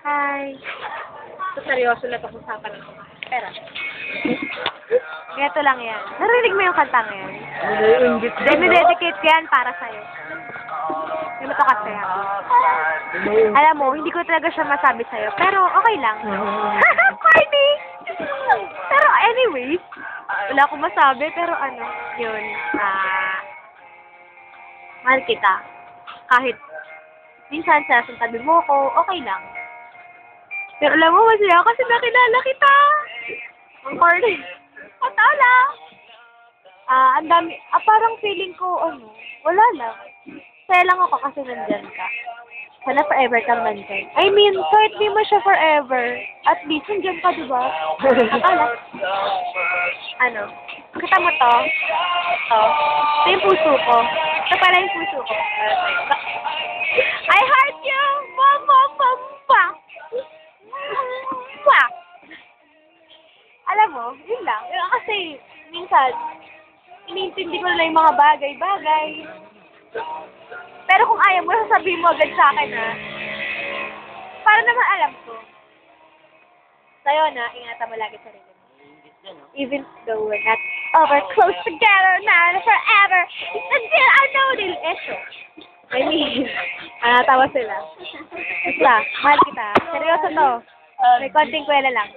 Hi. So, seryoso na itong usapan ng pera. Ganito lang yan. Narinig mo yung kantang yan? Naiingit Dinededicate ko yan para sa'yo. Hindi mo to kasi ha. Alam mo, hindi ko talaga siya masabi sa'yo. Pero okay lang. Corny! Pero anyways, wala akong masabi. Pero ano, yun. Mahal kita. Kahit minsan sa tabi mo ko, okay lang. Pero alam mo, masaya kasi nakilala kita. Ang corny. Totoo lang. Ang dami, parang feeling ko, wala lang. Saya lang ako kasi nandyan ka. Sana forever kang nandyan. I mean, kahit di mo siya forever, at least nandyan ka, diba? Akala. Kita mo to? Ito. Ito yung puso ko. Ito pala yung puso ko. I heart you! Mama! Alam mo, yun lang. Kasi, minsan, iniintindi ko na yung mga bagay-bagay. Pero kung ayaw mo, sasabihin mo agad sa akin, ha? Para naman alam ko. Sa'yo na, ingatan mo lagi sarili mo. Even though we're not over close together, not forever, until I know the issue. I mean, tawa sila. Basta, mahal kita. Seryoso to. May konting kwela lang.